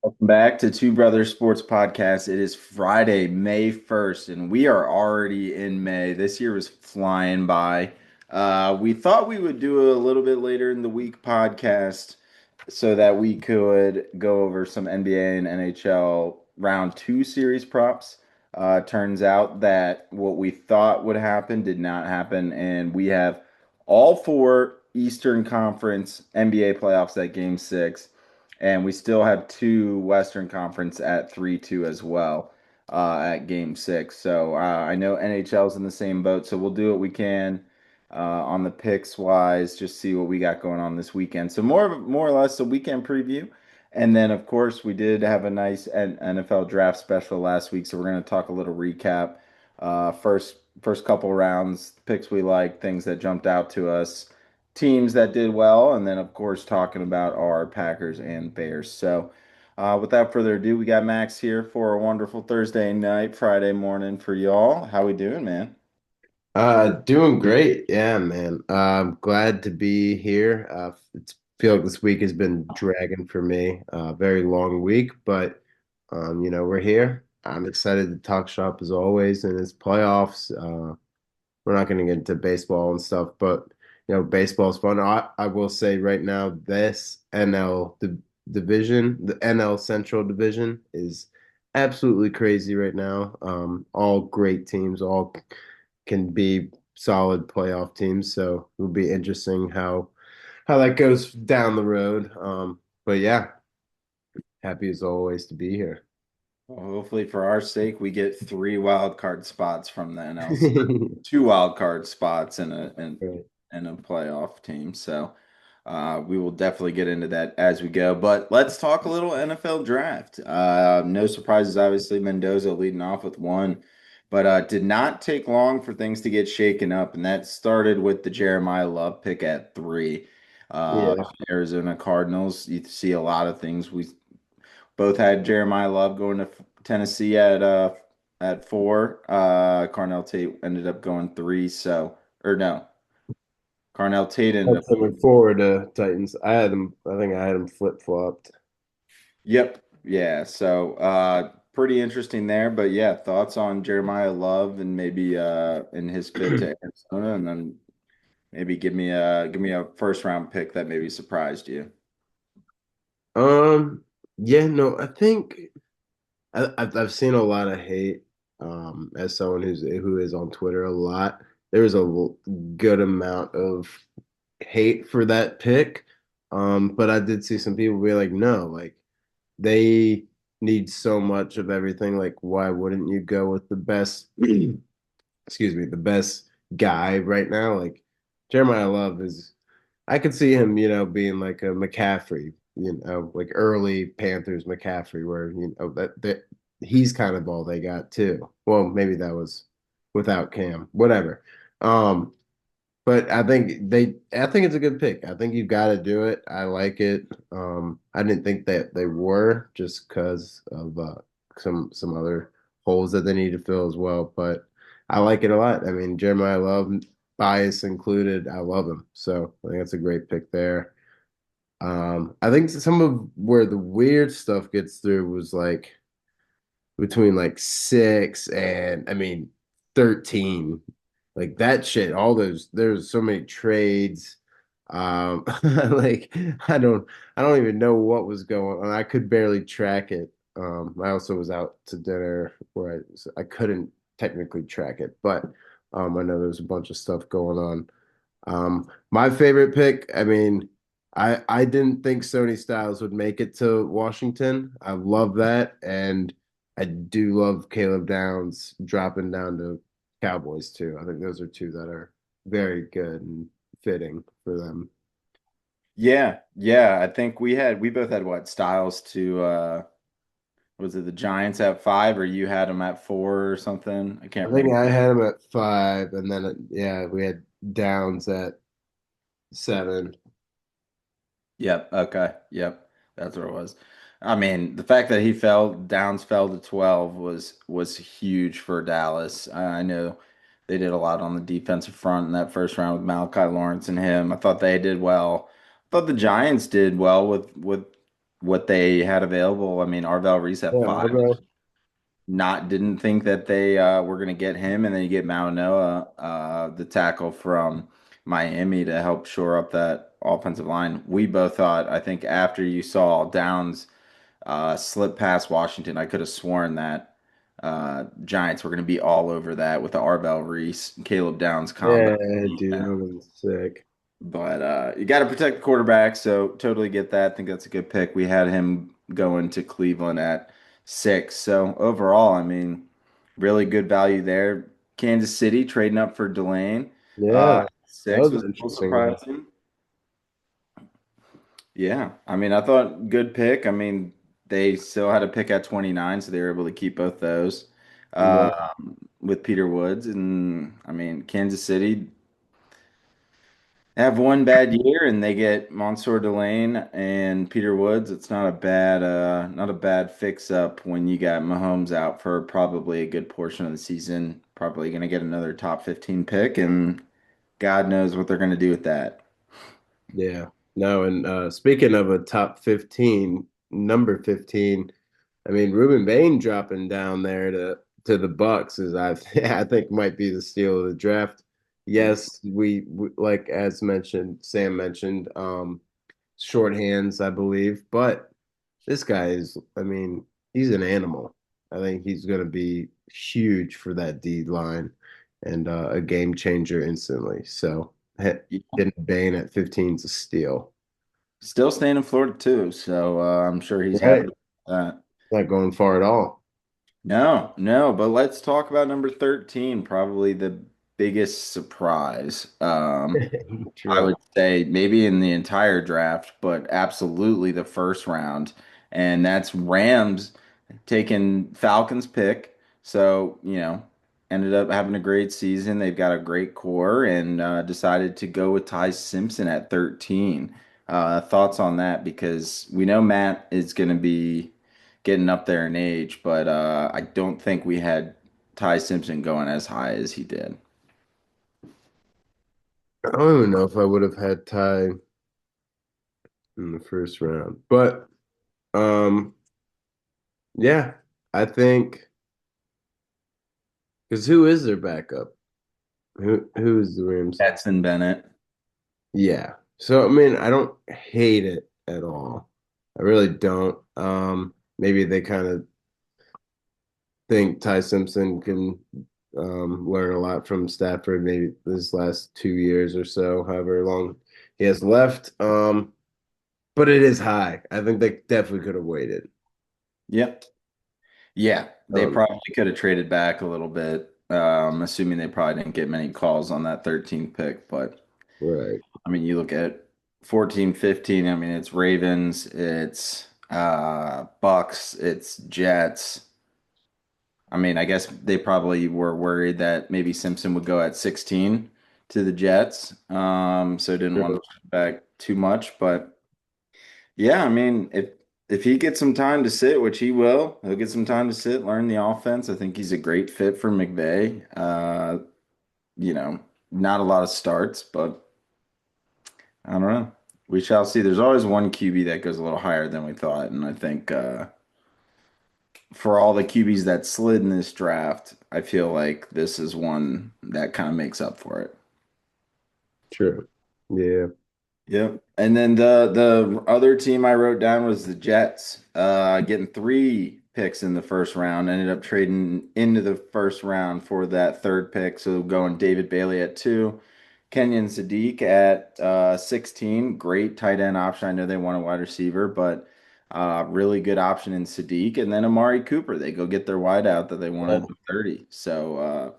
Welcome back to Two Brothers Sports Podcast. It is Friday, May 1st, and we are already in May. This year was flying by. We thought we would do a little bit later in the week podcast so that we could go over some NBA and NHL round two series props. Turns out that what we thought would happen did not happen, and we have all four Eastern Conference NBA playoffs at game six. And we still have two Western Conference at 3-2 as well at game six. So I know NHL's in the same boat, so we'll do what we can on the picks wise, just see what we got going on this weekend. So more or less a weekend preview. And then, of course, we did have a nice NFL draft special last week, so we're going to talk a little recap. First couple rounds, picks we like, things that jumped out to us, teams that did well, and then of course talking about our Packers and Bears. So, without further ado, we got Max here for a wonderful Thursday night, Friday morning for y'all. How we doing, man? Doing great. Yeah, man. Glad to be here. It's feel like this week has been dragging for me. Very long week, but we're here. I'm excited to talk shop as always, and it's playoffs. We're not going to get into baseball and stuff, but baseball's fun. I will say right now, this division, the NL Central Division, is absolutely crazy right now. All great teams, all can be solid playoff teams. So it'll be interesting how that goes down the road. But yeah, happy as always to be here. Well, hopefully, for our sake, we get three wild card spots from the NLC, or two wild card spots Right. in a playoff team. So we will definitely get into that as we go. But let's talk a little NFL draft. No surprises, obviously. Mendoza leading off with one, but did not take long for things to get shaken up, and that started with the Jeremiah Love pick at three. Yeah. Arizona Cardinals. You see a lot of things. We both had Jeremiah Love going to Tennessee at four. Carnell Tate ended up going three. So or no, Carnell Tate ended That's up coming going. forward to Titans. I think I had them flip-flopped. Yep. Yeah. So pretty interesting there. But yeah, thoughts on Jeremiah Love and maybe in his fit to Arizona, and then maybe give me a first round pick that maybe surprised you. Yeah, no, I think I've seen a lot of hate. As someone who is on Twitter a lot, there's a good amount of hate for that pick. But I did see some people be like, no, like they need so much of everything. Like, why wouldn't you go with the best, excuse me, the best guy right now? Like Jeremiah Love is, I could see him, being like a McCaffrey, like early Panthers McCaffrey, where that he's kind of all they got too. Well, maybe that was without Cam, whatever. Um, but I think it's a good pick. I think you've got to do it. I like it. I didn't think that they were just because of some other holes that they need to fill as well. But I like it a lot. I mean, Jeremiah Love, bias included, I love him. So I think that's a great pick there. I think some of where the weird stuff gets through was like between like 6 and I mean 13. Like that shit, all those there's so many trades. Like I don't even know what was going on. I could barely track it. I also was out to dinner where I couldn't technically track it, but I know there's a bunch of stuff going on. My favorite pick, I mean, I didn't think Sony Styles would make it to Washington. I love that, and I do love Caleb Downs dropping down to Cowboys too. I think those are two that are very good and fitting for them. Yeah, yeah. I think we both had what Styles to was it the Giants at five or you had them at four or something? I can't I think remember. I had him at 5, and then yeah, we had Downs at 7. Yep. Okay. Yep. That's what it was. I mean, the fact that Downs fell to 12 was huge for Dallas. I know they did a lot on the defensive front in that first round with Malachi Lawrence and him. I thought they did well. I thought the Giants did well with what they had available. I mean, Arvel Reese at Yeah, five. Arbo. Not didn't think that they were going to get him, and then you get Maunoa, the tackle from Miami, to help shore up that offensive line. We both thought, I think, after you saw Downs slip past Washington, I could have sworn that Giants were going to be all over that with the Arvel Reese and Caleb Downs combo. Yeah, dude, that was sick. But you got to protect the quarterback, so totally get that. I think that's a good pick. We had him going to Cleveland at 6. So overall, I mean, really good value there. Kansas City trading up for Delane. Yeah, that 6 was was an a little interesting one. surprising. Yeah, I mean, I thought good pick. I mean, they still had a pick at 29, so they were able to keep both those Yeah, with Peter Woods. And I mean, Kansas City have one bad year and they get Monsieur Delane and Peter Woods. It's not a bad fix up when you got Mahomes out for probably a good portion of the season. Probably going to get another top 15 pick, and God knows what they're going to do with that. yeah. No, and speaking of a top 15, number 15, I mean, Ruben Bain dropping down there to the Bucks is I think might be the steal of the draft. Yes, we like as mentioned, Sam mentioned, short hands, I believe, but this guy is, I mean, he's an animal. I think he's going to be huge for that D line and a game changer instantly. So Yeah. getting Bain at 15 is a steal. Still staying in Florida too, so I'm sure he's happy Right. with that. Not going far at all. No, no, but let's talk about number 13, probably the biggest surprise. I True. would say maybe in the entire draft, but absolutely the first round. And that's Rams taking Falcons pick. So, ended up having a great season. They've got a great core and decided to go with Ty Simpson at 13. Thoughts on that? Because we know Matt is going to be getting up there in age, but I don't think we had Ty Simpson going as high as he did. I don't even know if I would have had Ty in the first round. But um yeah, I think because who is their backup? Who is the Rams? Stetson Bennett. Yeah. So I mean, I don't hate it at all. I really don't. Maybe they kind of think Ty Simpson can learn a lot from Stafford, maybe this last 2 years or so, however long he has left. But it is high. I think they definitely could have waited. Yep. Yeah, they Um, probably could have traded back a little bit, assuming they probably didn't get many calls on that 13th pick. But right. I mean, you look at 14, 15. I mean, it's Ravens, it's Bucks, it's Jets. I mean, I guess they probably were worried that maybe Simpson would go at 16 to the Jets, so didn't want to True. push back too much. But yeah, I mean, if he gets some time to sit, which he will, he'll get some time to sit, learn the offense. I think he's a great fit for McVay. You know, not a lot of starts, but I don't know. We shall see. There's always one QB that goes a little higher than we thought, and I think for all the QBs that slid in this draft, I feel like this is one that kind of makes up for it. True. Yeah. Yep. And then the other team I wrote down was the Jets, getting 3 picks in the first round. Ended up trading into the first round for that third pick. So going David Bailey at 2, Kenyon Sadiq at 16. Great tight end option. I know they want a wide receiver, but really good option in Sadiq. And then Amari Cooper. They go get their wideout that they wanted Yeah. at 30. So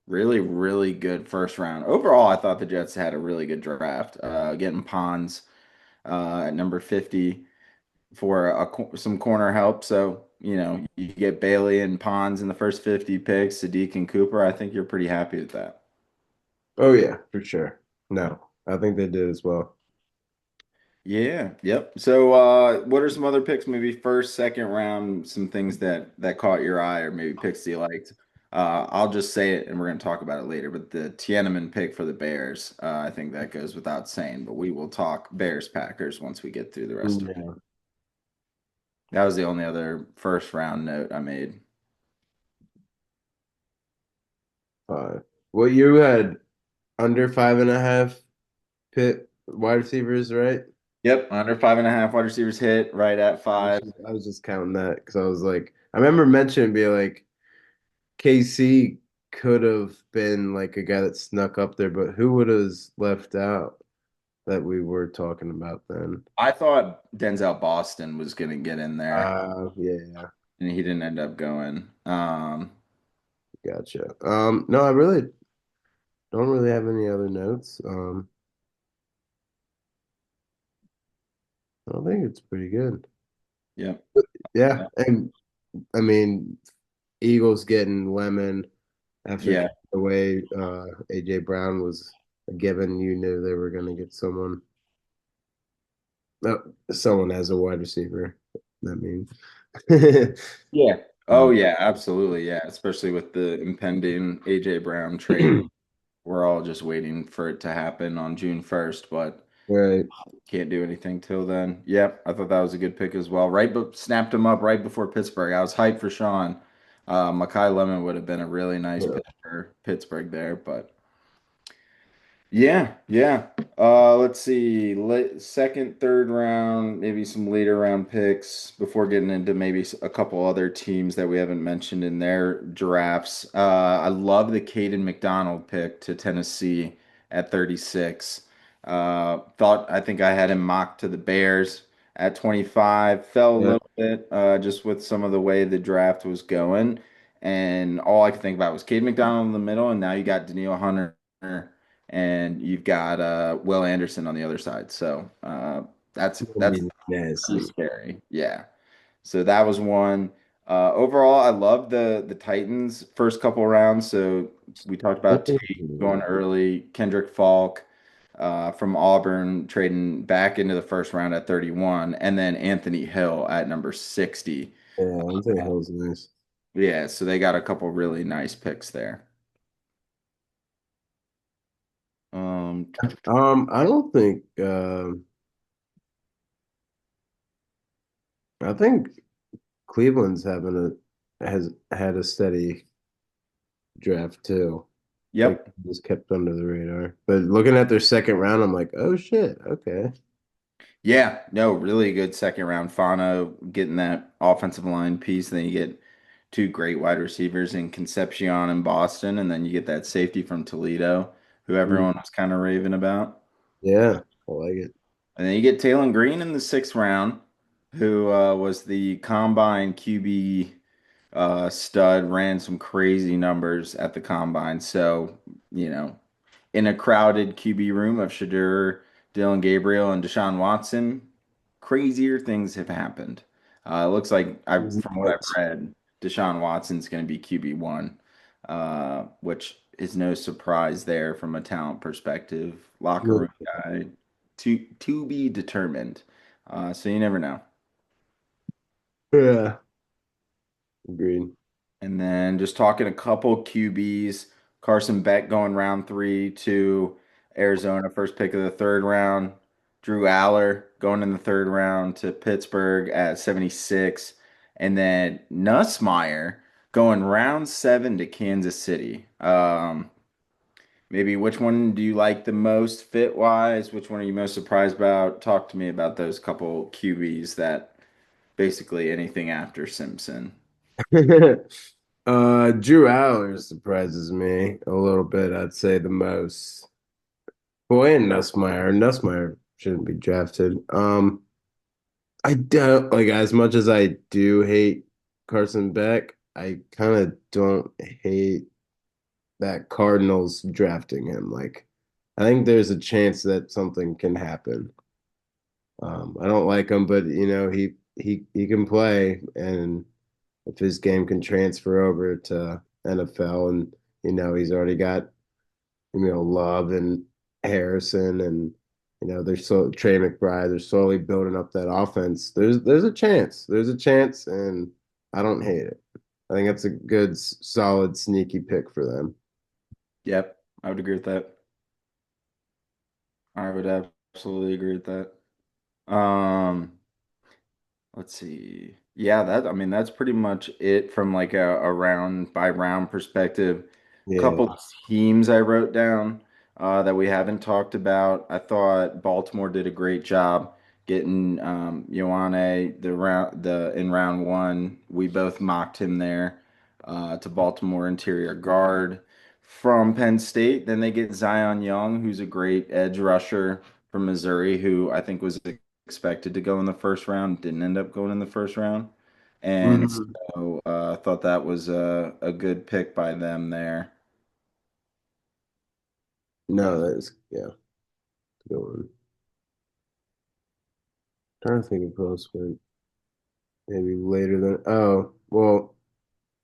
really, really good first round. Overall, I thought the Jets had a really good draft. Getting Pons at number 50 for some corner help. So, you get Bailey and Pons in the first 50 picks, Sadiq and Cooper. I think you're pretty happy with that. Oh yeah, for sure. No, I think they did as well. Yeah, yep. So, what are some other picks? Maybe first, second round, some things that caught your eye, or maybe picks that you liked. I'll just say it, and we're going to talk about it later. But the Tiananmen pick for the Bears, I think that goes without saying. But we will talk Bears Packers once we get through the rest of it. Yeah. That was the only other first round note I made. Well, you had under 5.5 pit wide receivers, right? Yep, under 5.5 wide receivers hit right at five. I was just counting that because I was like, I remember mentioning being like KC could have been like a guy that snuck up there, but who would have left out that we were talking about then? I thought Denzel Boston was going to get in there, Yeah, and he didn't end up going. gotcha. No, I really don't really have any other notes. I think it's pretty good. Yep. Yeah, and I mean, Eagles getting Lemon after Yeah. trading away AJ Brown was a given. You knew they were going to get someone. No, someone as a wide receiver. That means. Yeah. Oh, Um, yeah, absolutely. Yeah. Especially with the impending AJ Brown trade. We're all just waiting for it to happen on June 1st, but right. can't do anything till then. Yep. I thought that was a good pick as well. Right, but snapped him up right before Pittsburgh. I was hyped for Sean. Makai Lemon would have been a really nice Yeah. pick for Pittsburgh there, but yeah, yeah. Let's see. Second, third round, maybe some later round picks before getting into maybe a couple other teams that we haven't mentioned in their drafts. I love the Caden McDonald pick to Tennessee at 36. I think I had him mocked to the Bears at 25. Fell a Yeah. little bit just with some of the way the draft was going. And all I could think about was Caden McDonald in the middle, and now you got Daniil Hunter and you've got Will Anderson on the other side. So Gonna that's be pretty nasty. scary. Yeah. So that was one. Overall, I love the Titans first couple rounds. So we talked about Tate going early, Kendrick Falk from Auburn trading back into the first round at 31, and then Anthony Hill at number 60. Yeah, Anthony Hill's nice. Yeah, so they got a couple really nice picks there. Um, I don't think. I think Cleveland's having a has had a steady draft too. Like yep. just kept under the radar. But looking at their second round, I'm like, oh shit, okay. Yeah, no, really good second round. Fano getting that offensive line piece. Then you get two great wide receivers in Concepcion and Boston, and then you get that safety from Toledo, who Mm, everyone was kind of raving about. yeah, I like it. And then you get Taylon Green in the sixth round, who was the combine QB stud, ran some crazy numbers at the combine. So, you know, in a crowded QB room of Shadur, Dylan Gabriel, and Deshaun Watson, crazier things have happened. It looks like from what I've Nuts. read, Deshaun Watson's going to be QB1, which is no surprise there from a talent perspective. Locker room guy, to be determined. So you never know. Yeah, agreed. And then just talking a couple QBs, Carson Beck going round three to Arizona, first pick of the third round. Drew Aller going in the third round to Pittsburgh at 76. And then Nussmeier going round seven to Kansas City. Maybe which one do you like the most fit wise? Which one are you most surprised about? Talk to me about those couple QBs that basically anything after Simpson. Drew Aller surprises me a little bit, I'd say the most. Boy, and Nussmeier. Nussmeier shouldn't be drafted. I don't like as much as I do hate Carson Beck, I kind of don't hate that Cardinals drafting him. Like, I think there's a chance that something can happen. I don't like him, but he can play, and if his game can transfer over to NFL, and he's already got Love and Harrison, and Trey McBride. They're slowly building up that offense. There's a chance. There's a chance, and I don't hate it. I think that's a good, solid, sneaky pick for them. Yep, I would agree with that. I would absolutely agree with that. Um, Let's see. Yeah, that I mean that's pretty much it from like a round by round perspective. Yeah. Couple teams I wrote down that we haven't talked about. I thought Baltimore did a great job getting Ioane the in round one. We both mocked him there to Baltimore interior guard from Penn State. Then they get Zion Young, who's a great edge rusher from Missouri, who I think was expected to go in the first round, didn't end up going in the first round. And Mhm. so I thought that was a good pick by them there. No, that's yeah, good one. Trying to think of post, but maybe later than. Oh, well,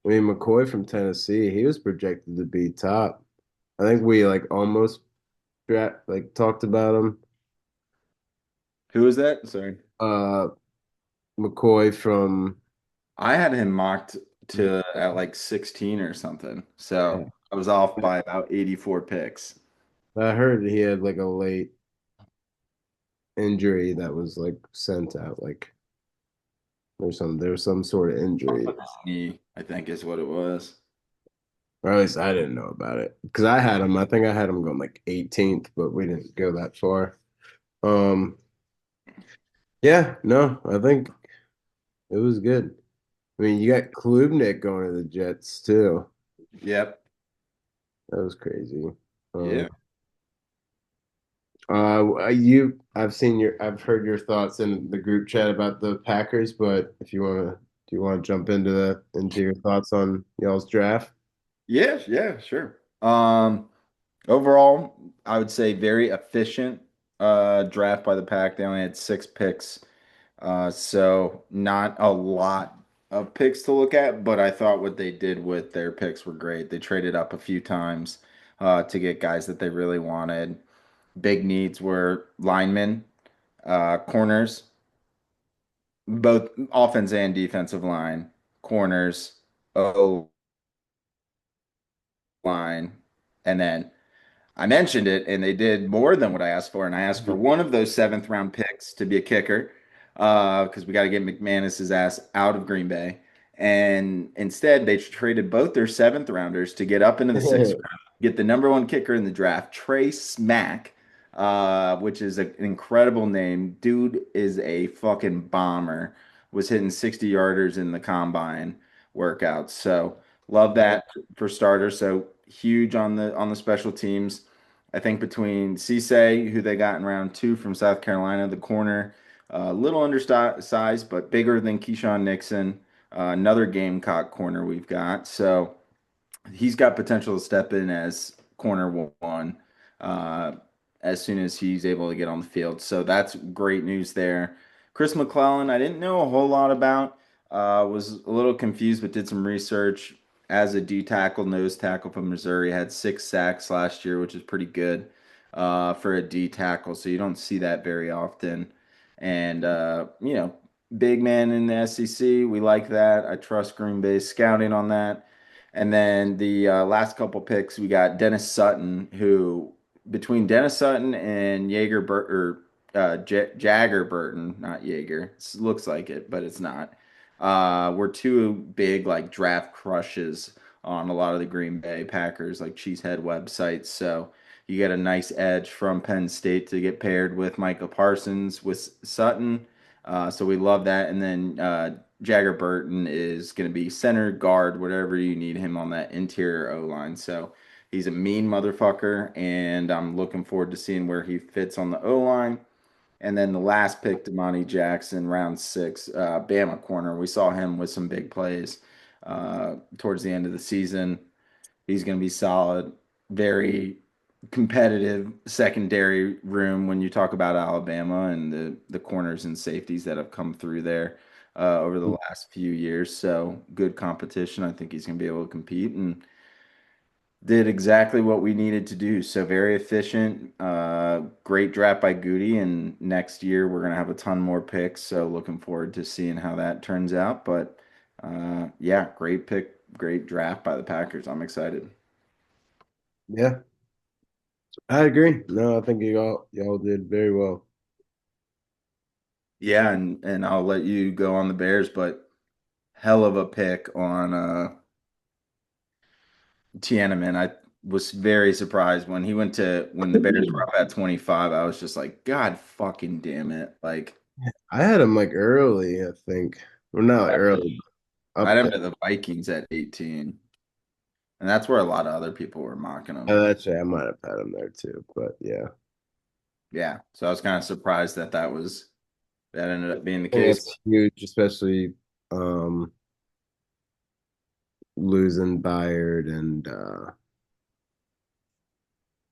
I mean McCoy from Tennessee, he was projected to be top. I think we like almost talked about him. Who was that? Sorry. Uh, McCoy from. I had him mocked to at like 16 or something. So I was off by about 84 picks. I heard he had like a late injury that was like sent out. Like there was some sort of Off injury, with his knee, I think is what it was. or at least I didn't know about it because I had him. I think I had him going like 18th, but we didn't go that far. Um, yeah, no, I think it was good. I mean, you got Klubnik going to the Jets too. Yep. That was crazy. Um, Yeah. I've heard your thoughts in the group chat about the Packers, but if do you want to jump into your thoughts on y'all's draft? Yes, yeah, sure. Overall, I would say very efficient draft by the Pack. They only had 6 picks. So not a lot of picks to look at, but I thought what they did with their picks were great. They traded up a few times to get guys that they really wanted. Big needs were linemen, corners, both offense and defensive line, corners, O line, and then I mentioned it, and they did more than what I asked for. And I asked for one of those seventh round picks to be a kicker because we got to get McManus's ass out of Green Bay. And instead, they traded both their seventh rounders to get up into the sixth round, get the number one kicker in the draft, Trey Smack, which is an incredible name. Dude is a fucking bomber. Was hitting 60 yarders in the combine workouts. So love that for starters. So huge on the special teams. I think between Cisse, who they got in round two from South Carolina, the corner, a little undersized but bigger than Keyshawn Nixon, another Gamecock corner we've got. So he's got potential to step in as corner one uh, as soon as he's able to get on the field. So that's great news there. Chris McClellan, I didn't know a whole lot about. Was a little confused, but did some research as a D tackle, nose tackle from Missouri. Had 6 sacks last year, which is pretty good for a D tackle. So you don't see that very often. And big man in the SEC, we like that. I trust Green Bay's scouting on that. And then the last couple picks, we got Dennis Sutton, who between Dennis Sutton and Jagger Burton, not Jaeger, it looks like it, but it's not. Were two big like draft crushes on a lot of the Green Bay Packers like Cheesehead websites. So you get a nice edge from Penn State to get paired with Michael Parsons with Sutton. So we love that. And then Jagger Burton is going to be center guard, whatever you need him on that interior O line. So he's a mean motherfucker, and I'm looking forward to seeing where he fits on the O line. And then the last pick, Damani Jackson, round six, Bama corner. We saw him with some big plays towards the end of the season. He's going to be solid, very competitive secondary room when you talk about Alabama and the corners and safeties that have come through there over the last few years. So good competition. I think he's going to be able to compete and did exactly what we needed to do. So very efficient, great draft by Goody. And next year we're going to have a ton more picks. So looking forward to seeing how that turns out. But yeah, great pick, great draft by the Packers. I'm excited. Yeah, I agree. No, I think y'all did very well. Yeah, and I'll let you go on the Bears, but hell of a pick on Tiananmen. I was very surprised when he went to when the Bears were up at 25. I was just like, God fucking damn it. Like I had him like early, I think. Well, not early, but I had up him there. to the Vikings at 18. And that's where a lot of other people were mocking him. Actually, I might have had him there too, but yeah. Yeah. So I was kind of surprised that that ended up being the I think case. that's huge, especially um losing Byard and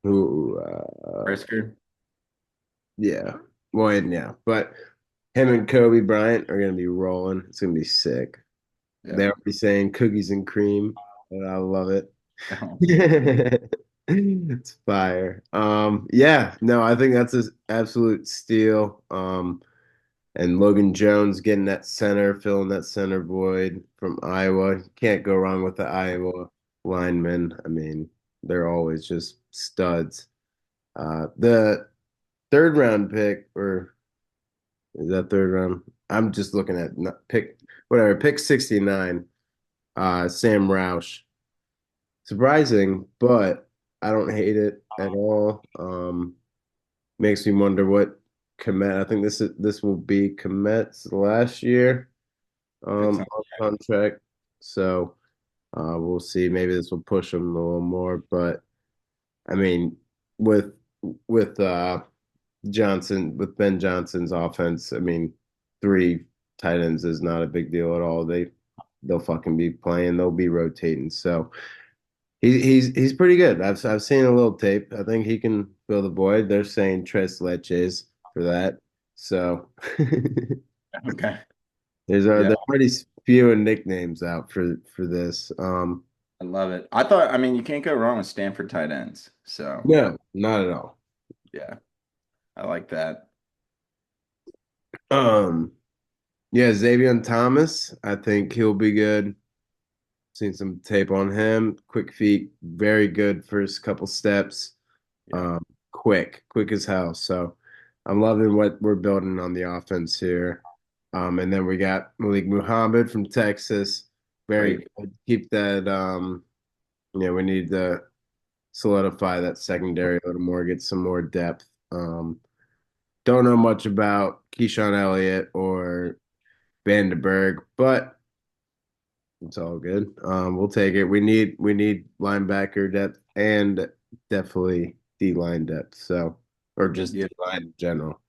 who Brisker. yeah. Well, and yeah, but him and Kobe Bryant are gonna be rolling. It's gonna be sick. Yeah. They're already saying cookies and cream, and I love it. Oh, It's fire. Yeah, no, I think that's an absolute steal. And Logan Jones getting that center, filling that center void from Iowa. Can't go wrong with the Iowa linemen. I mean, they're always just studs. The third round pick, or is that third round? I'm just looking at pick, whatever, pick 69, Sam Roush. Surprising, but I don't hate it at all. Makes me wonder what Komet. I think this will be Komet's last year it's not on contract. So we'll see. Maybe this will push him a little more. But I mean, with with with Ben Johnson's offense, I mean, three tight ends is not a big deal at all. They'll fucking be playing. They'll be rotating. So he's pretty good. I've seen a little tape. I think he can fill the void. They're saying Tres Leches for that. So okay. Yeah, they're already spewing nicknames out for this. I love it. I thought, I mean, you can't go wrong with Stanford tight ends. So No, not at all. yeah, I like that. Um, yeah, Xavier Thomas, I think he'll be good. Seen some tape on him. Quick feet, very good first couple steps. Yeah, Um, quick as hell. So I'm loving what we're building on the offense here. And then we got Malik Muhammad from Texas. Very great. good. Keep that. Yeah, we need to solidify that secondary a little more, get some more depth. Don't know much about Keyshawn Elliott or Vandenberg, but it's all good. We'll take it. We need linebacker depth and definitely D line depth. So, or just Yeah. D line in general.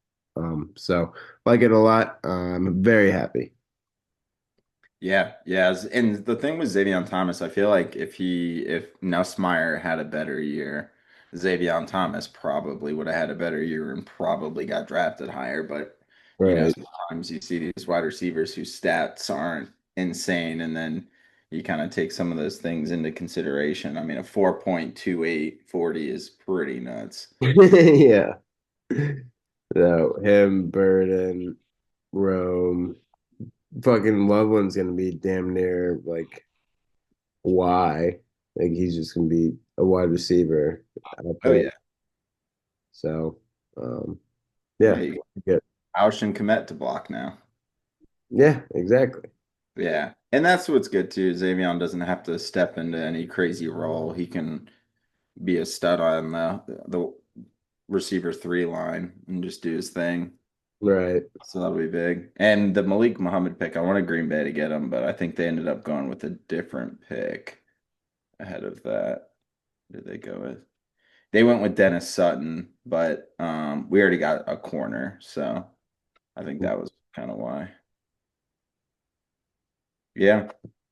So like it a lot. I'm very happy. Yeah, yeah, and the thing with Xavier Thomas, I feel like if Nussmeier had a better year, Xavier Thomas probably would have had a better year and probably got drafted higher. But Right. sometimes you see these wide receivers whose stats aren't insane, and then you kind of take some of those things into consideration. I mean, a 4.28 40 is pretty nuts. Yeah. So him, Burden, Rome, fucking Loveland's gonna be damn near like Y. Like he's just gonna be a wide receiver out Oh there. yeah, So um yeah. yeah, You good. Aush and Komet to block now. Yeah, exactly. Yeah. And that's what's good too. Xavier doesn't have to step into any crazy role. He can be a stud on the receiver three line and just do his thing. Right. So that'll be big. And the Malik Muhammad pick, I wanted Green Bay to get him, but I think they ended up going with a different pick ahead of that. Who did they go with? They went with Dennis Sutton, but we already got a corner, so I think that was kind of why. Yeah.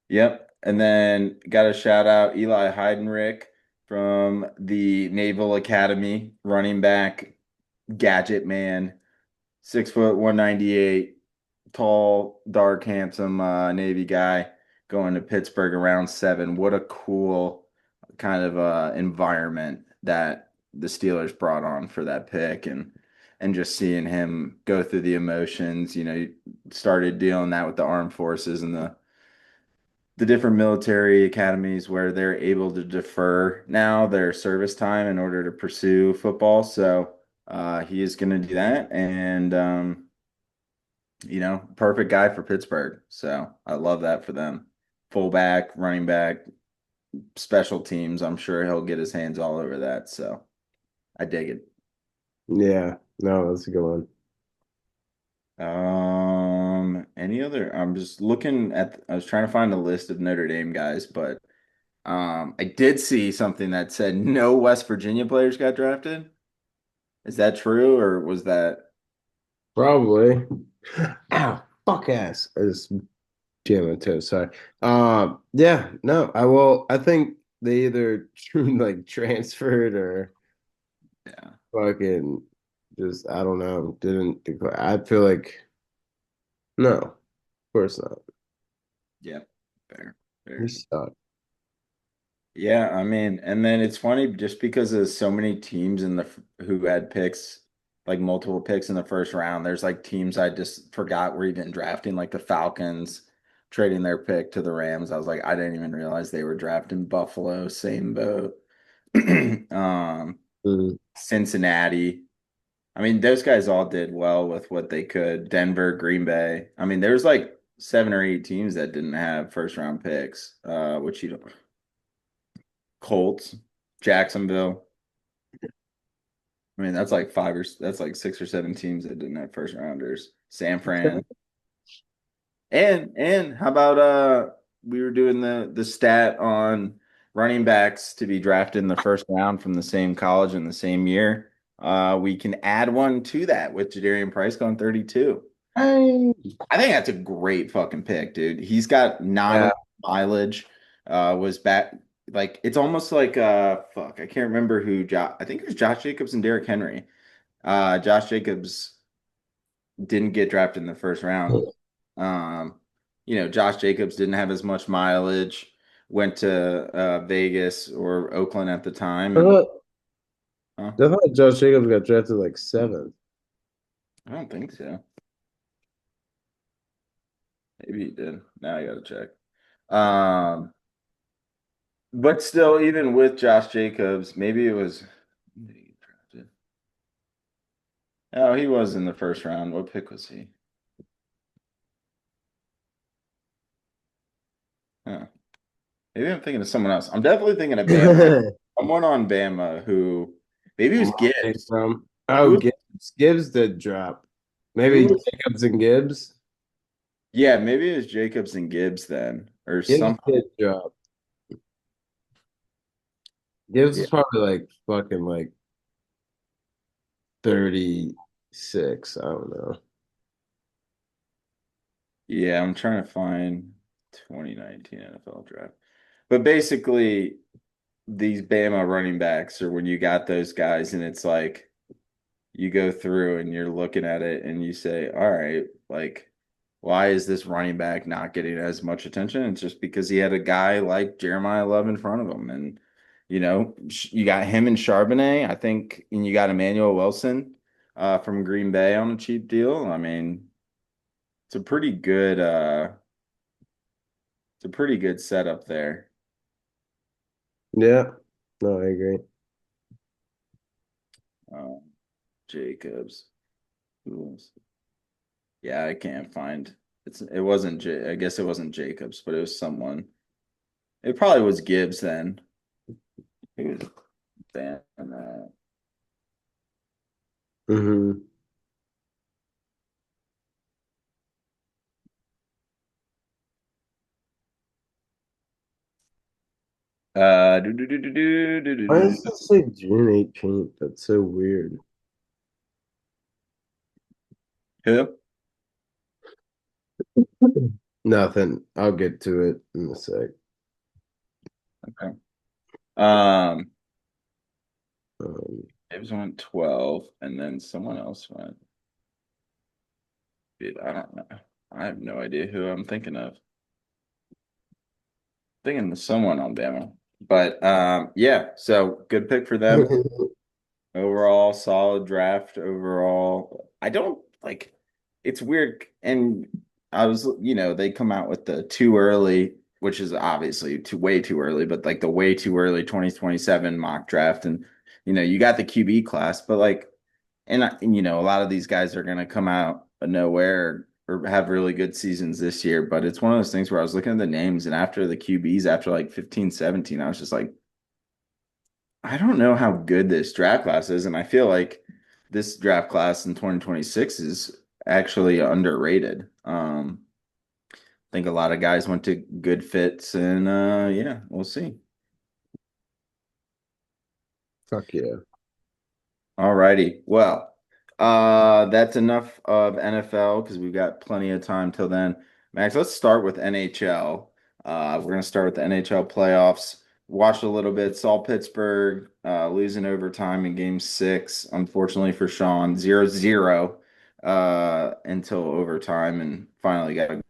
Yep. And then got a shout out Eli Heidenreich from the Naval Academy, running back, gadget man, 6 foot 198, tall, dark, handsome Navy guy going to Pittsburgh around 7. What a cool kind of environment that the Steelers brought on for that pick and just seeing him go through the emotions, he started dealing that with the armed forces and the different military academies where they're able to defer now their service time in order to pursue football. So he is going to do that, and Perfect guy for Pittsburgh. So I love that for them. Fullback, running back, special teams. I'm sure he'll get his hands all over that. So I dig it. Yeah, no, that's a good one. Any other? I'm just looking at, I was trying to find a list of Notre Dame guys, but I did see something that said no West Virginia players got drafted. Is that true, or was that? Probably. Ow, fuck ass. I just jammed my toe. Sorry. Yeah, no, I think they either like transferred or Yeah, fucking just I don't know. Didn't declare. I feel like no, of course not. yeah, fair, We fair. suck. Yeah, I mean, and then it's funny just because there's so many teams who had picks, like multiple picks in the first round. There's like teams I just forgot were even drafting, like the Falcons trading their pick to the Rams. I was like, I didn't even realize they were drafting Buffalo, same boat. Mm. Cincinnati. I mean, those guys all did well with what they could. Denver, Green Bay. I mean, there's like 7 or 8 teams that didn't have first round picks, which you don't. Colts, Jacksonville. I mean, that's like 6 or 7 teams that didn't have first rounders. San Fran. And how about we were doing the stat on running backs to be drafted in the first round from the same college in the same year. We can add one to that with Jadarian Price going 32. Hey. I think that's a great fucking pick, dude. He's got not a Yeah. lot of mileage. Was back like it's almost like fuck, I can't remember who I think it was Josh Jacobs and Derrick Henry. Josh Jacobs didn't get drafted in the first round. Um, Josh Jacobs didn't have as much mileage, went to Vegas or Oakland at the time, I and thought, huh? I thought Josh Jacobs got drafted like seventh. I don't think so. Maybe he did. Now I gotta check. Um, but still, even with Josh Jacobs, maybe it was. When did he get drafted? Oh, he was in the first round. What pick was he? Huh. Maybe I'm thinking of someone else. I'm definitely thinking of Bama. Someone on Bama who maybe it was Gibbs. From Who oh was Gibbs did drop. who Maybe was Jacobs and Gibbs. yeah, maybe it was Jacobs and Gibbs then or Gibbs some did drop. Gibbs yeah. is probably like fucking like 36. I don't know. Yeah, I'm trying to find 2019 NFL draft. But basically these Bama running backs are when you got those guys and it's like you go through and you're looking at it and you say, all right, like, why is this running back not getting as much attention? It's just because he had a guy like Jeremiah Love in front of him. And, you got him and Charbonnet, I think, and you got Emmanuel Wilson from Green Bay on a cheap deal. I mean, it's a pretty good it's a pretty good setup there. Yeah. No, I agree. Um, Jacobs. Who else? Yeah, I can't find it wasn't I guess it wasn't Jacobs, but it was someone. It probably was Gibbs then. He was fan that. Hmm. Why Do. does it say June 18th? That's so weird. Who? Nothing. I'll get to it in a sec. Okay. Um, Um, Gibbs went 12, and then someone else went. Dude, I don't know. I have no idea who I'm thinking of. Thinking of someone on Bama. But yeah, so good pick for them. Overall, solid draft overall. I don't like it's weird. And they come out with the too early, which is obviously way too early, but like the way too early 2027 mock draft. And, you got the QB class, but like, and a lot of these guys are going to come out of nowhere or have really good seasons this year, but it's one of those things where I was looking at the names and after the QBs, after like 15, 17, I was just like, I don't know how good this draft class is. And I feel like this draft class in 2026 is actually underrated. I think a lot of guys went to good fits and yeah, we'll see. Fuck yeah. All righty. Well, that's enough of NFL because we've got plenty of time till then. Max, let's start with NHL. We're gonna start with the NHL playoffs. Watched a little bit, saw Pittsburgh losing overtime in game six, unfortunately for Sean, 0-0 until overtime and finally got a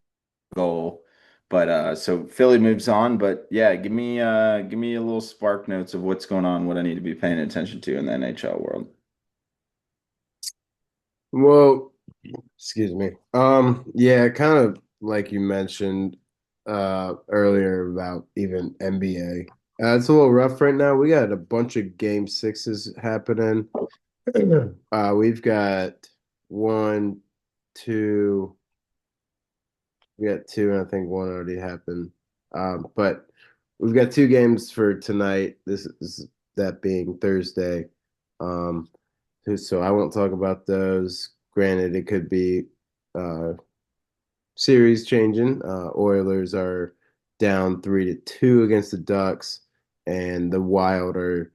goal. But so Philly moves on, but yeah, give me a little spark notes of what's going on, what I need to be paying attention to in the NHL world. Well, excuse me. Yeah, kind of like you mentioned earlier about even NBA. It's a little rough right now. We got a bunch of game sixes happening. We've got one, two, we got two, and I think one already happened. But we've got two games for tonight. This is that being Thursday. Um, so I won't talk about those. Granted, it could be uh, series changing. Oilers are down 3-2 against the Ducks, and the Wild are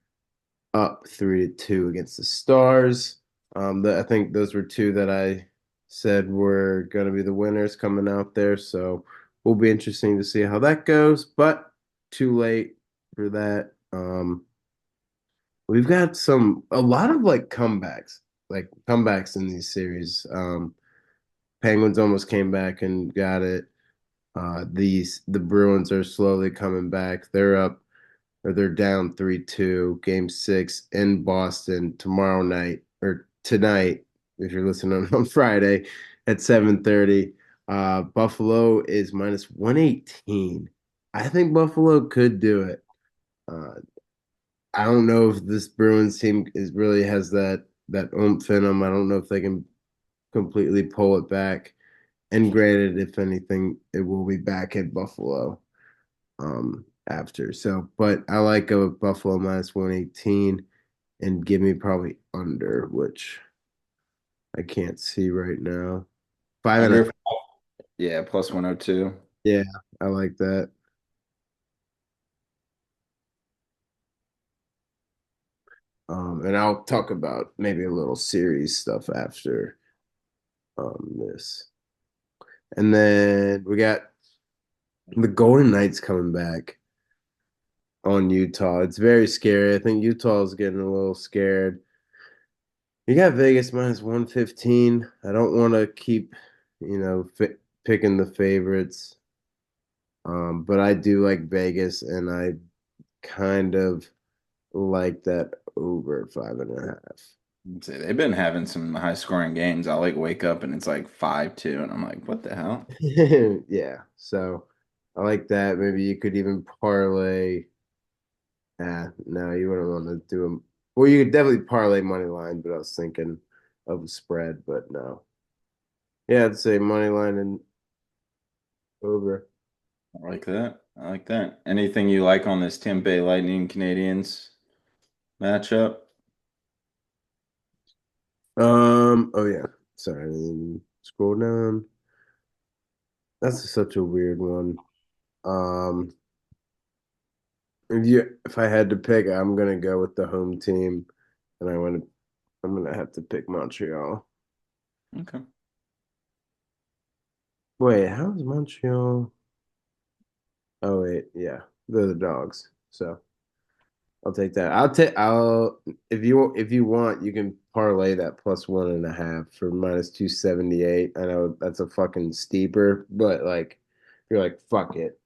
up 3-2 against the Stars. I think those were two that I said were going to be the winners coming out there. So will be interesting to see how that goes. But too late for that. We've got a lot of like comebacks in these series. Penguins almost came back and got it. The Bruins are slowly coming back. They're up or they're down 3-2. Game six in Boston tomorrow night or tonight, if you're listening on Friday at 7:30. Buffalo is minus 118. I think Buffalo could do it. Uh, I don't know if this Bruins team is really has that oomph in them. I don't know if they can completely pull it back. And granted, if anything, it will be back at Buffalo after. So, but I like a Buffalo minus 118 and give me probably under, which I can't see right now. Five and a Under, yeah, plus 102. yeah, I like that. And I'll talk about maybe a little series stuff after this. And then we got the Golden Knights coming back on Utah. It's very scary. I think Utah is getting a little scared. You got Vegas minus 115. I don't want to keep, picking the favorites. But I do like Vegas, and I kind of like that over 5.5. Say they've been having some high scoring games. I like wake up and it's like 5-2, and I'm like, what the hell? Yeah, so I like that. Maybe you could even parlay. No, you wouldn't want to do them. Well, you could definitely parlay money line, but I was thinking of a spread, but no. Yeah, I'd say money line and over. I like that. I like that. Anything you like on this Tampa Bay Lightning Canadians matchup? Oh yeah. Sorry, I didn't scroll down. That's such a weird one. Um, if I had to pick, I'm gonna go with the home team, and I'm gonna have to pick Montreal. Okay. Wait, how's Montreal? Oh wait, yeah, they're the dogs. So I'll take that. I'll if you want, you can parlay that plus 1.5 for minus 278. I know that's a fucking steeper, but like you're like fuck it.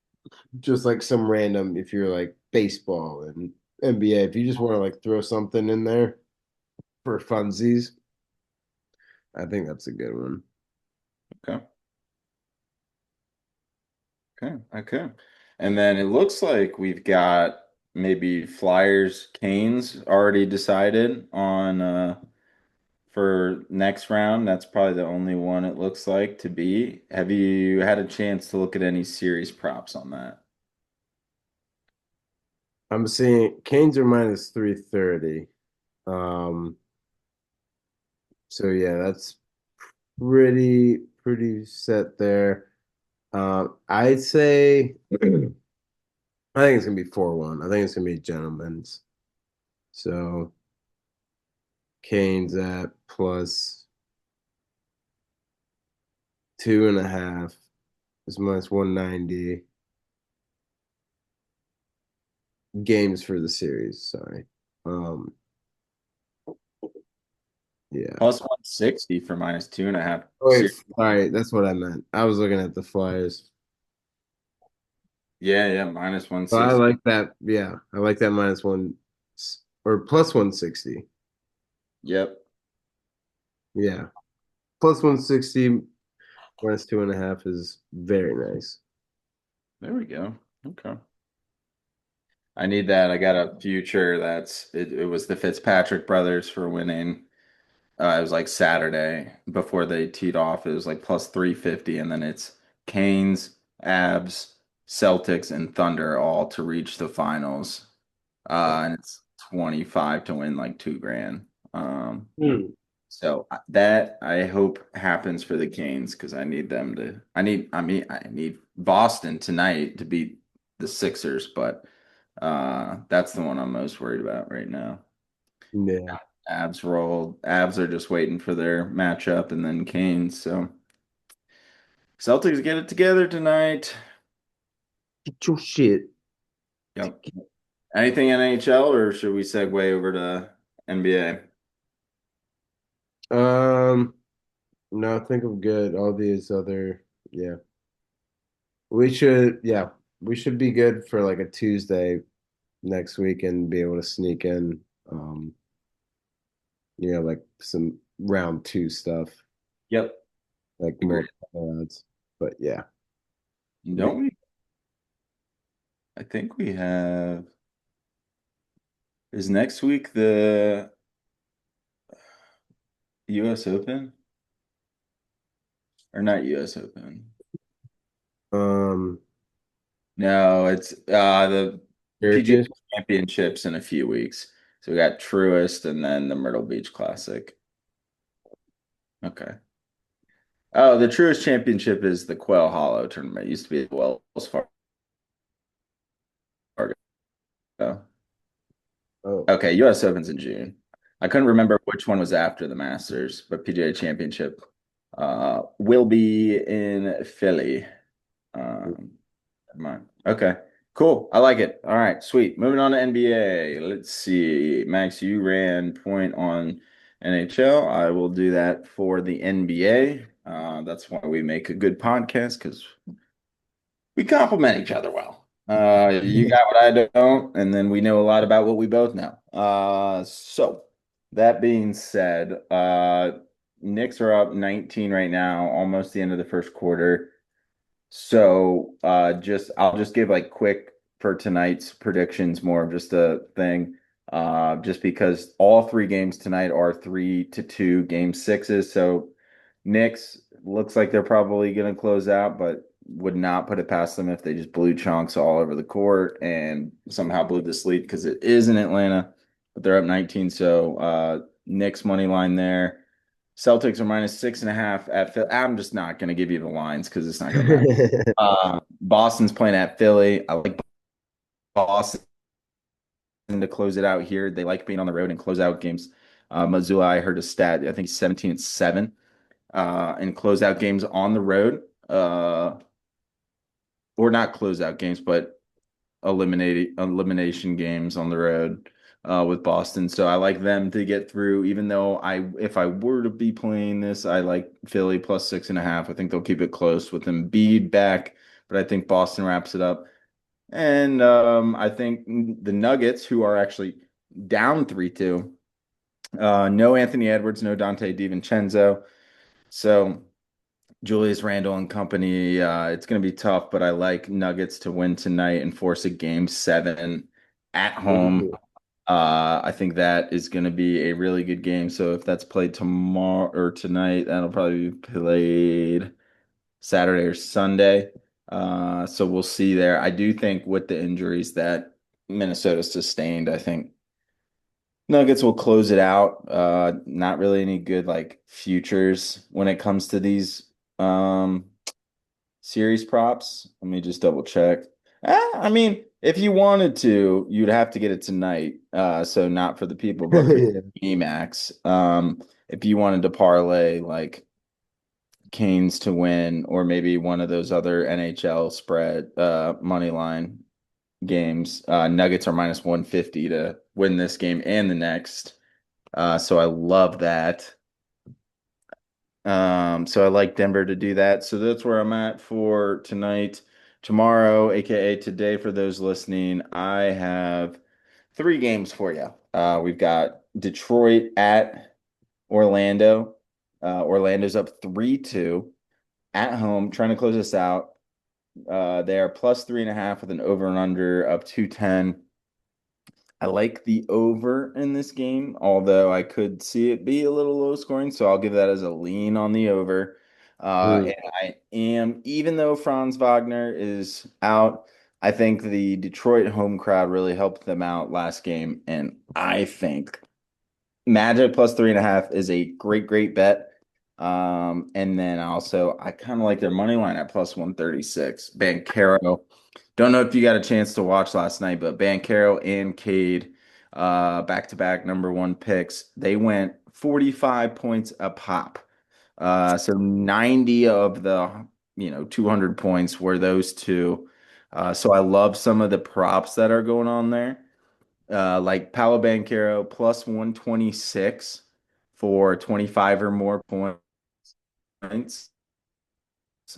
Just like some random if you're like baseball and NBA, if you just want to like throw something in there for funsies, I think that's a good one. Okay. Okay. Okay. And then it looks like we've got maybe Flyers Canes already decided on for next round. That's probably the only one it looks like to be. Have you had a chance to look at any series props on that? I'm seeing Canes are minus 330. Um, so yeah, that's pretty set there. I'd say I think it's gonna be 4-1. I think it's gonna be gentlemen's. So Canes at plus 2.5 is minus 190 games for the series. Sorry. Um, yeah. Plus 160 for minus 2.5 Oh, wait, series. sorry, that's what I meant. I was looking at the Flyers. Yeah, yeah, minus But I 160. like that. Yeah, I like that minus one or plus 160. Yep. Yeah, plus 160 minus 2.5 is very nice. There we go. Okay. I need that. I got a future it was the Fitzpatrick brothers for winning. It was like Saturday before they teed off. It was like plus 350, and then it's Canes, Abs, Celtics, and Thunder all to reach the finals. And it's 25 to win like 2 grand. Hmm. So that I hope happens for the Canes because I need them to. I need Boston tonight to beat the Sixers, but that's the one I'm most worried about right now. Yeah. Abs rolled. Abs are just waiting for their matchup, and then Canes. So Celtics get it together tonight. Get your shit. Yep. Anything NHL, or should we segue over to NBA? Um, no, I think I'm good. All these other, yeah. Yeah, we should be good for like a Tuesday next week and be able to sneak in, like some round two stuff, Yep. like Agreed. multiple odds. But yeah, we, Don't we? I think we have. Is next week the U.S. Open or not U.S. Open? um, No, it's the PGA Syracuse. Championships in a few weeks. So we got Truist and then the Myrtle Beach Classic. Okay. Oh, the Truist Championship is the Quail Hollow tournament. It used to be the Wells Fargo. Oh, Okay, U.S. Open's in June. I couldn't remember which one was after the Masters, but PGA Championship will be in Philly. Um, Never mind. Okay, cool. I like it. All right, sweet. Moving on to NBA. Let's see. Max, you ran point on NHL. I will do that for the NBA. That's why we make a good podcast because we complement each other well. You got what I don't, and then we know a lot about what we both know. So that being said, Knicks are up 19 right now, almost the end of the first quarter. So just I'll just give like quick for tonight's predictions, more of just a thing. Just because all 3 games tonight are 3-2 game sixes. So Knicks looks like they're probably gonna close out, but would not put it past them if they just blew chunks all over the court and somehow blew the lead because it is in Atlanta, but they're up 19. So Knicks money line there. Celtics are minus 6.5 at Philly. I'm just not going to give you the lines because it's not going to matter. Boston's playing at Philly. I like Boston to close it out here. They like being on the road and close out games. Missoula, I heard a stat. I think 17-7 and close out games on the road. Or not close out games, but elimination games on the road with Boston. So I like them to get through, even though if I were to be playing this, I like Philly plus 6.5. I think they'll keep it close with Embiid back, but I think Boston wraps it up. And I think the Nuggets, who are actually down 3-2, no Anthony Edwards, no Dante DiVincenzo. So Julius Randle and company, it's going to be tough, but I like Nuggets to win tonight and force a game 7 at home. ooh. I think that is going to be a really good game. So if that's played tomorrow or tonight, that'll probably be played Saturday or Sunday. So we'll see there. I do think with the injuries that Minnesota sustained, I think Nuggets will close it out. Not really any good like futures when it comes to these series props. Let me just double check. I mean, if you wanted to, you'd have to get it tonight. So not for the people, but for Yeah. Emax. If you wanted to parlay like Canes to win, or maybe one of those other NHL spread money line games, Nuggets are minus 150 to win this game and the next. So I love that. So I like Denver to do that. So that's where I'm at for tonight. Tomorrow, aka today, for those listening, I have three games for you. We've got Detroit at Orlando. Orlando's up 3-2 at home, trying to close this out. They are plus 3.5 with an over and under of 210. I like the over in this game, although I could see it be a little low scoring, so I'll give that as a lean on the over. Mm. And I am, even though Franz Wagner is out, I think the Detroit home crowd really helped them out last game, and I think Magic plus 3.5 is a great, great bet. And then also I kind of like their money line at plus 136. Bancaro. Don't know if you got a chance to watch last night, but Bancaro and Cade, back-to-back number one picks, they went 45 points a pop. So 90 of the 200 points were those two. So I love some of the props that are going on there. Like Paolo Banchero plus 126 for 25 or more points.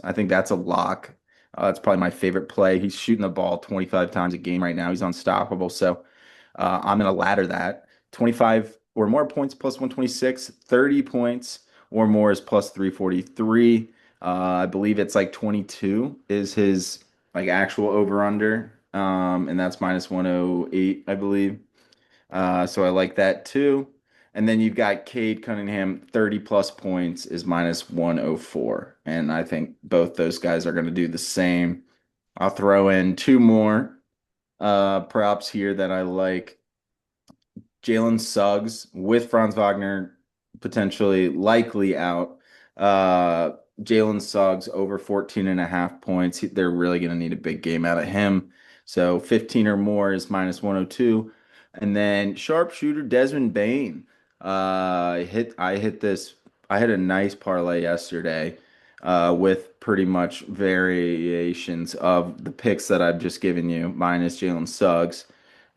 I think that's a lock. That's probably my favorite play. He's shooting the ball 25 times a game right now. He's unstoppable. So I'm going to ladder that. 25 or more points plus 126, 30 points or more is plus 343. I believe it's like 22 is his like actual over under. And that's minus 108, I believe. So I like that too. And then you've got Cade Cunningham, 30 plus points is minus 104. And I think both those guys are going to do the same. I'll throw in two more props here that I like. Jalen Suggs with Franz Wagner potentially likely out. Uh, Jalen Suggs over 14 and a half points. They're really going to need a big game out of him. So 15 or more is minus 102. And then sharpshooter Desmond Bain. I hit a nice parlay yesterday with pretty much variations of the picks that I've just given you, minus Jalen Suggs.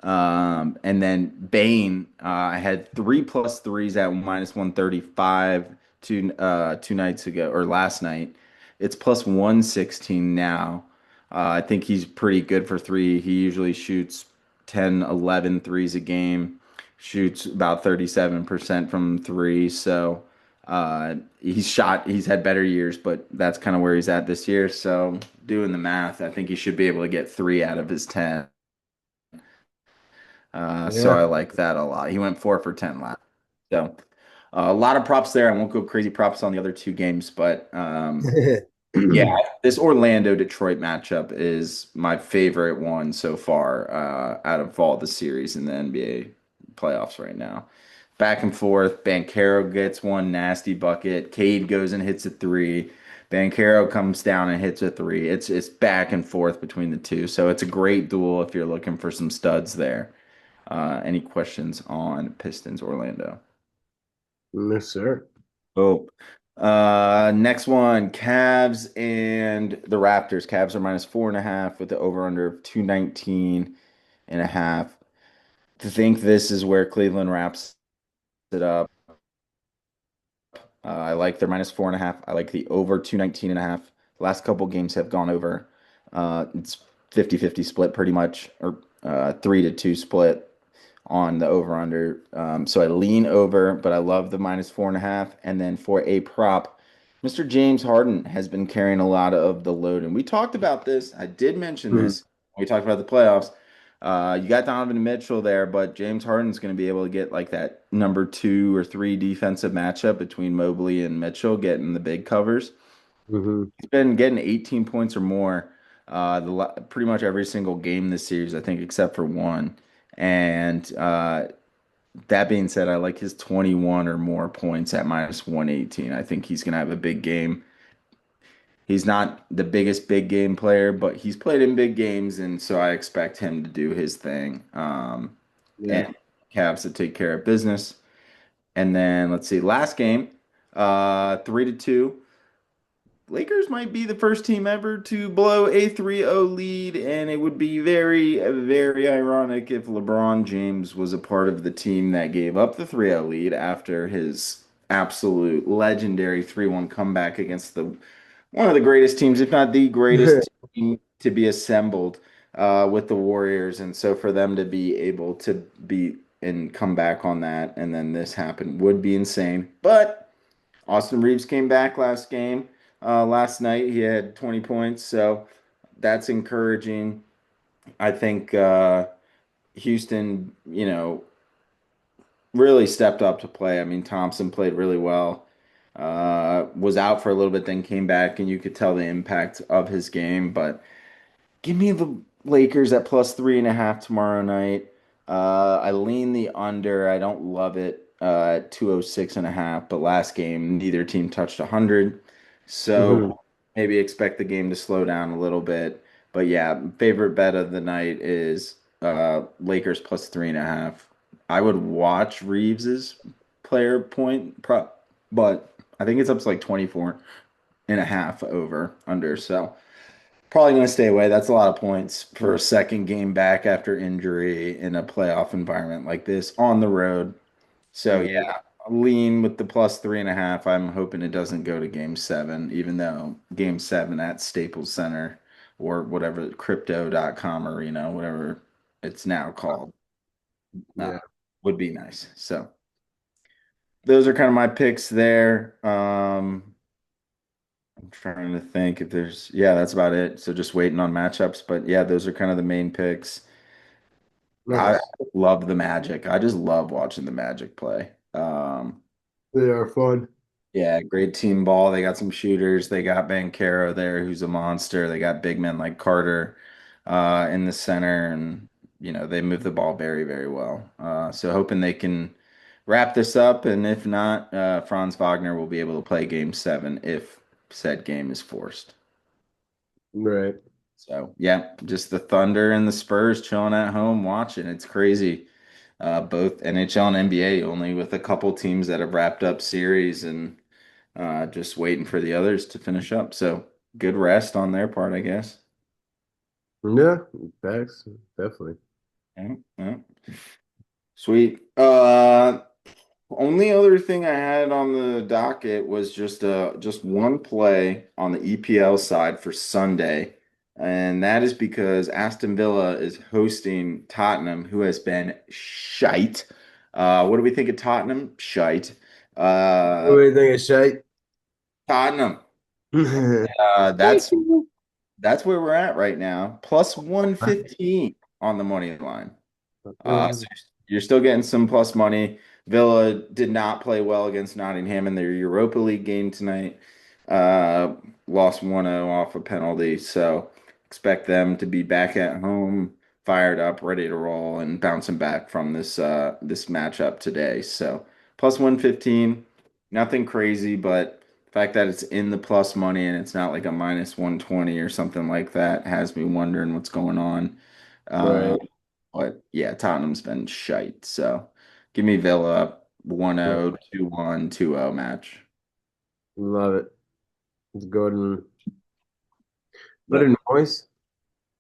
And then Bane, I had three plus threes at minus 135 two nights ago or last night. It's plus 116 now. I think he's pretty good for three. He usually shoots 10, 11 threes a game, shoots about 37% from three. So he's had better years, but that's kind of where he's at this year. So doing the math, I think he should be able to get three out of his 10. So Yeah. I like that a lot. He went 4 for 10 last. So a lot of props there. I won't go crazy props on the other two games, but yeah, this Orlando Detroit matchup is my favorite one so far out of all the series in the NBA playoffs right now. Back and forth. Bancaro gets one nasty bucket. Cade goes and hits a three. Bancaro comes down and hits a three. It's back and forth between the two. So it's a great duel if you're looking for some studs there. Any questions on Pistons Orlando? Yes, sir. Oh, next one, Cavs and the Raptors. Cavs are minus 4.5 with the over under of 219 and a half. To think this is where Cleveland wraps it up. I like their minus 4.5. I like the over 219 and a half. Last couple games have gone over. It's 50-50 split pretty much, or 3-2 split on the over under. So I lean over, but I love the minus 4.5. And then for a prop, Mr. James Harden has been carrying a lot of the load. And we talked about this. I did mention Mhm. this when we talked about the playoffs. You got Donovan Mitchell there, but James Harden's going to be able to get like that number two or three defensive matchup between Mobley and Mitchell, getting the big covers. Hmm. He's been getting 18 points or more pretty much every single game this series, I think, except for one. And that being said, I like his 21 or more points at minus 118. I think he's going to have a big game. He's not the biggest big game player, but he's played in big games, and so I expect him to do his thing. Yeah. And Cavs to take care of business. And then let's see, last game, 3-2. Lakers might be the first team ever to blow a 3-0 lead, and it would be very, very ironic if LeBron James was a part of the team that gave up the 3-0 lead after his absolute legendary 3-1 comeback against the one of the greatest teams, if not the greatest team to be assembled with the Warriors. And so for them to be able to beat and come back on that, and then this happened would be insane. But Austin Reeves came back last game. Last night he had 20 points, so that's encouraging. I think Houston, really stepped up to play. I mean, Thompson played really well. Was out for a little bit, then came back, and you could tell the impact of his game. But give me the Lakers at plus 3.5 tomorrow night. I lean the under. I don't love it at 206.5, but last game, neither team touched 100. Hmm. So maybe expect the game to slow down a little bit. But yeah, favorite bet of the night is Lakers plus 3.5. I would watch Reeves's player point prop, but I think it's up to like 24.5 over under. So. Probably going to stay away. That's a lot of points for a second game back after injury in a playoff environment like this on the road. So Right. yeah, lean with the plus 3.5. I'm hoping it doesn't go to game seven, even though game seven at Staples Center or whatever, crypto.com arena, whatever it's now called, Yeah. would be nice. So those are kind of my picks there. I'm trying to think if there's, yeah, that's about it. So just waiting on matchups, but yeah, those are kind of the main picks. I Nice. love the Magic. I just love watching the Magic play. They are fun. Yeah, great team ball. They got some shooters. They got Bankero there, who's a monster. They got big men like Carter in the center, and they move the ball very, very well. So hoping they can wrap this up, and if not, Franz Wagner will be able to play Game 7 if said game is forced. Right. So yeah, just the Thunder and the Spurs chilling at home watching. It's crazy. Both NHL and NBA only with a couple teams that have wrapped up series and just waiting for the others to finish up. So good rest on their part, I guess. Yeah. Facts. Definitely. Yeah, yeah. Sweet. Only other thing I had on the docket was just one play on the EPL side for Sunday, and that is because Aston Villa is hosting Tottenham, who has been shite. What do we think of Tottenham? Shite. What Uh, do you think of shite? Tottenham. That's where we're at right now. Plus 115 on the money line. So you're still getting some plus money. Villa did not play well against Nottingham in their Europa League game tonight. Uh, Lost 1-0 off a penalty. So expect them to be back at home, fired up, ready to roll, and bouncing back from this matchup today. So plus 115, nothing crazy, but the fact that it's in the plus money and it's not like a minus 120 or something like that has me wondering what's going on. Uh, Right. but yeah, Tottenham's been shite. So give me Villa 1-0, 2-1, 2-0 match. Love it. It's good. Yep. And noise.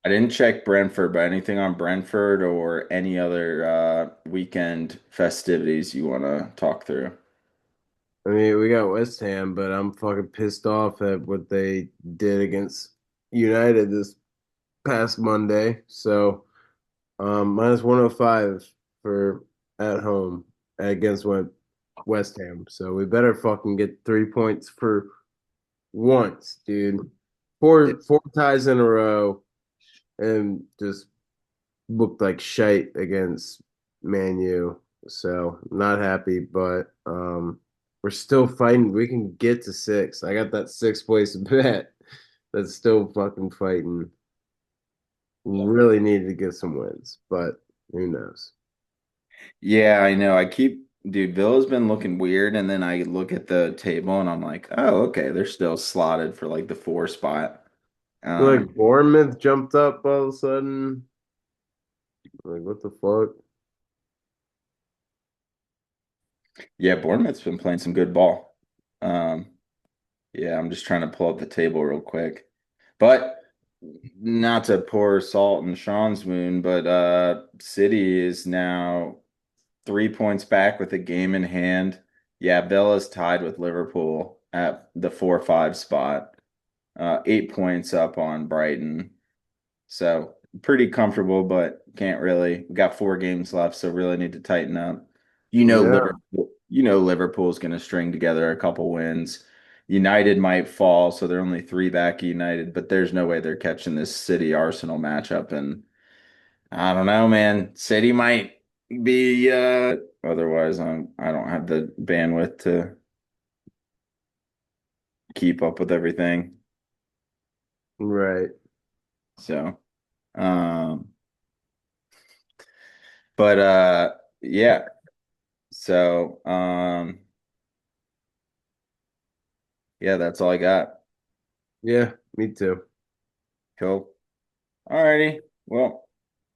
I didn't check Brentford, but anything on Brentford or any other weekend festivities you want to talk through? I mean, we got West Ham, but I'm fucking pissed off at what they did against United this past Monday. So, minus 105 for at home against West Ham. So we better fucking get 3 points for once, dude. Four ties in a row and just looked like shite against Man U. So not happy, but we're still fighting. We can get to six. I got that sixth place bet that's still fucking fighting. Really needed to get some wins, but who knows? Yeah, I know. Dude, Villa's been looking weird, and then I look at the table and I'm like, oh, okay, they're still slotted for like the four spot. Like Um, Bournemouth jumped up all of a sudden. Like what the fuck? yeah, Bournemouth's been playing some good ball. Um, yeah, I'm just trying to pull up the table real quick. But not to pour salt in Sean's wound, but City is now 3 points back with a game in hand. Yeah, Villa's tied with Liverpool at the 4-5 spot. 8 points up on Brighton. So pretty comfortable, but can't really. We got 4 games left, so really need to tighten up. Yeah. Liverpool's going to string together a couple wins. United might fall, so they're only 3 back United, but there's no way they're catching this City Arsenal matchup. And I don't know, man. City might be otherwise I don't have the bandwidth to keep up with everything. Right. So, um, but yeah. So, yeah, that's all I got. Yeah, me too. Cool. Alrighty. Well,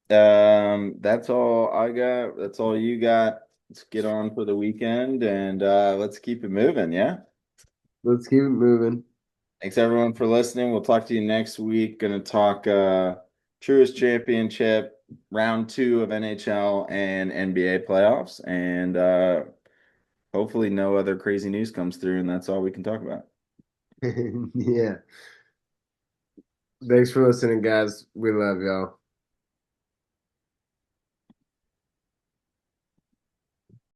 that's all I got. That's all you got. Let's get on for the weekend and let's keep it moving, yeah? Let's keep it moving. Thanks everyone for listening. We'll talk to you next week. Gonna talk Truist Championship, round two of NHL and NBA playoffs, and hopefully no other crazy news comes through, and that's all we can talk about. Yeah. Thanks for listening, guys. We love y'all.